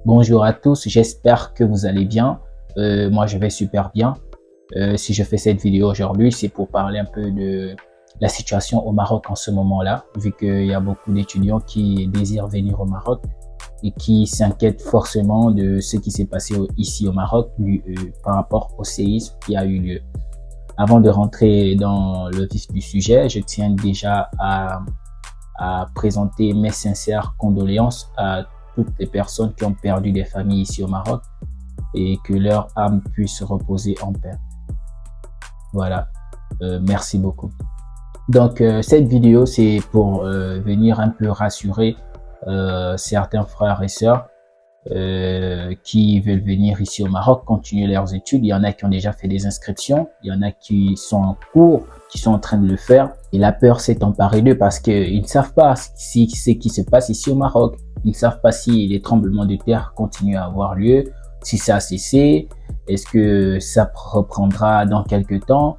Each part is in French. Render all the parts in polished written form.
Bonjour à tous, j'espère que vous allez bien. Moi, je vais super bien. Si je fais cette vidéo aujourd'hui, c'est pour parler un peu de la situation au Maroc en ce moment-là, vu qu'il y a beaucoup d'étudiants qui désirent venir au Maroc et qui s'inquiètent forcément de ce qui s'est passé ici au Maroc par rapport au séisme qui a eu lieu. Avant de rentrer dans le vif du sujet, je tiens déjà à présenter mes sincères condoléances à toutes les personnes qui ont perdu des familles ici au Maroc et que leur âme puisse reposer en paix. Voilà, merci beaucoup. Donc cette vidéo, c'est pour venir un peu rassurer certains frères et sœurs qui veulent venir ici au Maroc, continuer leurs études. Il y en a qui ont déjà fait des inscriptions, il y en a qui sont en cours, qui sont en train de le faire. Et la peur s'est emparée d'eux parce qu'ils ne savent pas ce qui se passe ici au Maroc. Ils ne savent pas si les tremblements de terre continuent à avoir lieu, si ça a cessé, est-ce que ça reprendra dans quelques temps.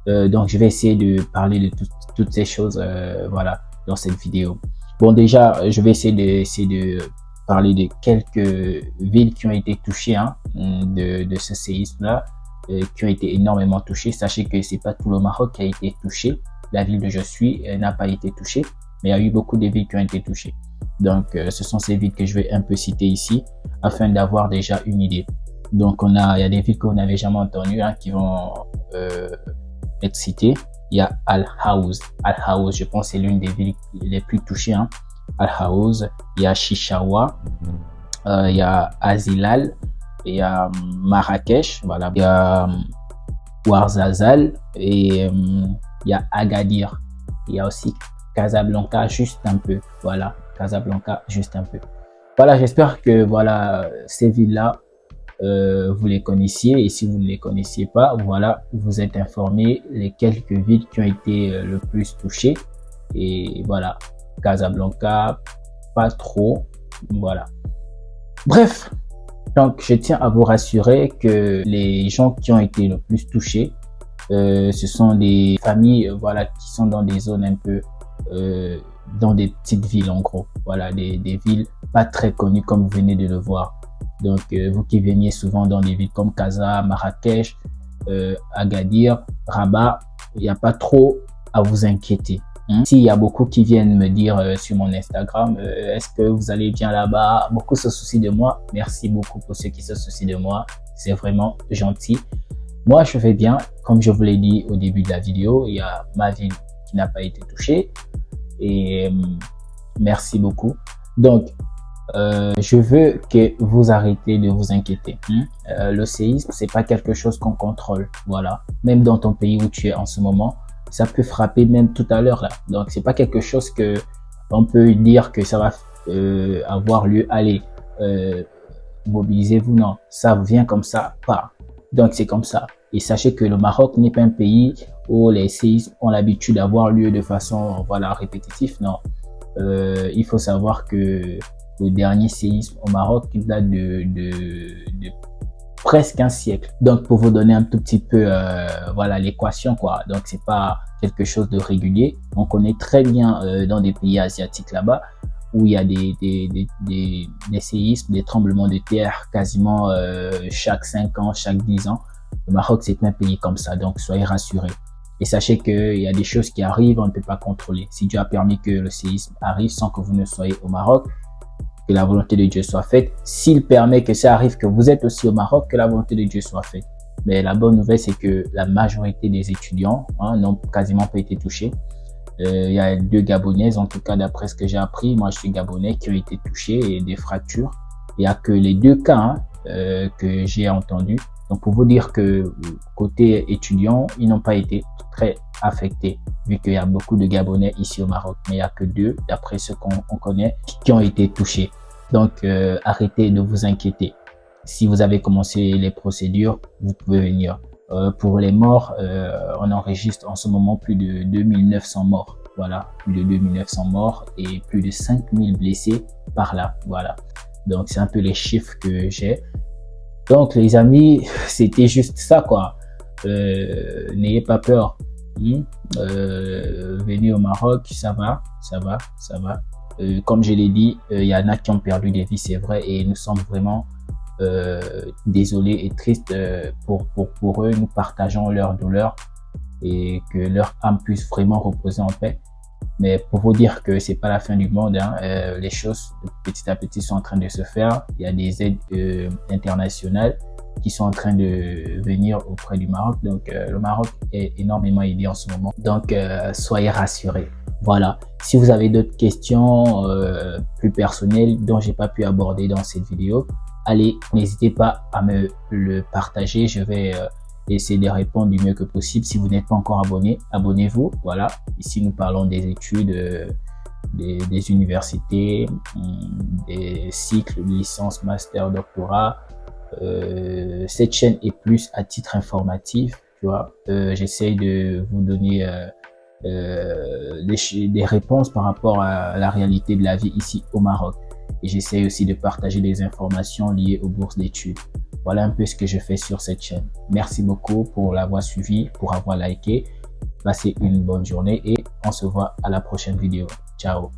Donc je vais essayer de parler de toutes ces choses voilà, dans cette vidéo. Bon, déjà, je vais essayer de parler de quelques villes qui ont été touchées de ce séisme-là, qui ont été énormément touchées. Sachez que c'est pas tout le Maroc qui a été touché. La ville où je suis n'a pas été touchée, mais il y a eu beaucoup de villes qui ont été touchées. Donc, ce sont ces villes que je vais un peu citer ici, afin d'avoir déjà une idée. Donc, il y a des villes que vous n'avez jamais entendues, qui vont être citées. Il y a Al-Haouz. Al-Haouz, je pense, c'est l'une des villes les plus touchées. Al-Haouz, il y a Chichaoua, il y a Azilal, il y a Marrakech, voilà, il y a Ouarzazate et il y a Agadir. Il y a aussi Casablanca, juste un peu, voilà, Casablanca, juste un peu. Voilà, j'espère que voilà, ces villes-là, vous les connaissiez, et si vous ne les connaissiez pas, voilà, vous êtes informés les quelques villes qui ont été le plus touchées. Et voilà, Casablanca, pas trop, voilà. Bref, donc je tiens à vous rassurer que les gens qui ont été le plus touchés, ce sont des familles, voilà, qui sont dans des zones un peu, dans des petites villes en gros, voilà, des villes pas très connues comme vous venez de le voir. Donc vous qui veniez souvent dans des villes comme Casa, Marrakech, Agadir, Rabat, il n'y a pas trop à vous inquiéter. S'il y a beaucoup qui viennent me dire sur mon Instagram, est-ce que vous allez bien là-bas? Beaucoup se soucient de moi. Merci beaucoup pour ceux qui se soucient de moi. C'est vraiment gentil. Moi, je vais bien. Comme je vous l'ai dit au début de la vidéo, il y a ma ville qui n'a pas été touchée. Et merci beaucoup. Donc, je veux que vous arrêtez de vous inquiéter. Le séisme, c'est pas quelque chose qu'on contrôle. Voilà. Même dans ton pays où tu es en ce moment, ça peut frapper même tout à l'heure là. Donc c'est pas quelque chose que on peut dire que ça va avoir lieu. Allez, mobilisez-vous. Non, ça vient comme ça, pas. Donc c'est comme ça. Et sachez que le Maroc n'est pas un pays où les séismes ont l'habitude d'avoir lieu de façon voilà répétitive. Non, il faut savoir que le dernier séisme au Maroc date de presque un siècle. Donc pour vous donner un tout petit peu voilà l'équation quoi. Donc c'est pas quelque chose de régulier. On connaît très bien dans des pays asiatiques là-bas où il y a des séismes, des tremblements de terre quasiment chaque 5 ans, chaque 10 ans. Le Maroc c'est un pays comme ça, donc soyez rassurés. Et sachez qu'il y a des choses qui arrivent, on ne peut pas contrôler. Si Dieu a permis que le séisme arrive sans que vous ne soyez au Maroc, que la volonté de Dieu soit faite. S'il permet que ça arrive, que vous êtes aussi au Maroc, que la volonté de Dieu soit faite. Mais la bonne nouvelle, c'est que la majorité des étudiants n'ont quasiment pas été touchés. Il y a 2 Gabonaises, en tout cas d'après ce que j'ai appris, moi je suis Gabonais, qui ont été touchés et des fractures. Il n'y a que les 2 cas que j'ai entendus. Donc pour vous dire que côté étudiants, ils n'ont pas été très affectés, vu qu'il y a beaucoup de Gabonais ici au Maroc, mais il n'y a que 2, d'après ce qu'on connaît, qui ont été touchés. Donc, arrêtez de vous inquiéter. Si vous avez commencé les procédures, vous pouvez venir. Pour les morts, on enregistre en ce moment plus de 2900 morts. Voilà, plus de 2900 morts et plus de 5000 blessés par là. Voilà, donc c'est un peu les chiffres que j'ai. Donc, les amis, c'était juste ça, quoi. N'ayez pas peur. Venez au Maroc, ça va, ça va, ça va. Comme je l'ai dit, il y en a qui ont perdu des vies, c'est vrai, et nous sommes vraiment désolés et tristes pour eux. Nous partageons leur douleur et que leur âme puisse vraiment reposer en paix. Mais pour vous dire que c'est pas la fin du monde, hein, les choses petit à petit sont en train de se faire. Il y a des aides internationales qui sont en train de venir auprès du Maroc. Donc le Maroc est énormément aidé en ce moment. Donc soyez rassurés. Voilà. Si vous avez d'autres questions plus personnelles dont j'ai pas pu aborder dans cette vidéo, allez, n'hésitez pas à me le partager. Je vais essayer de répondre du mieux que possible. Si vous n'êtes pas encore abonné, abonnez-vous. Voilà. Ici, nous parlons des études, des universités, des cycles, licence, master, doctorat. Cette chaîne est plus à titre informatif. Tu vois, j'essaye de vous donner des réponses par rapport à la réalité de la vie ici au Maroc. Et j'essaie aussi de partager des informations liées aux bourses d'études. Voilà un peu ce que je fais sur cette chaîne. Merci beaucoup pour l'avoir suivi, pour avoir liké. Passez une bonne journée et on se voit à la prochaine vidéo. Ciao.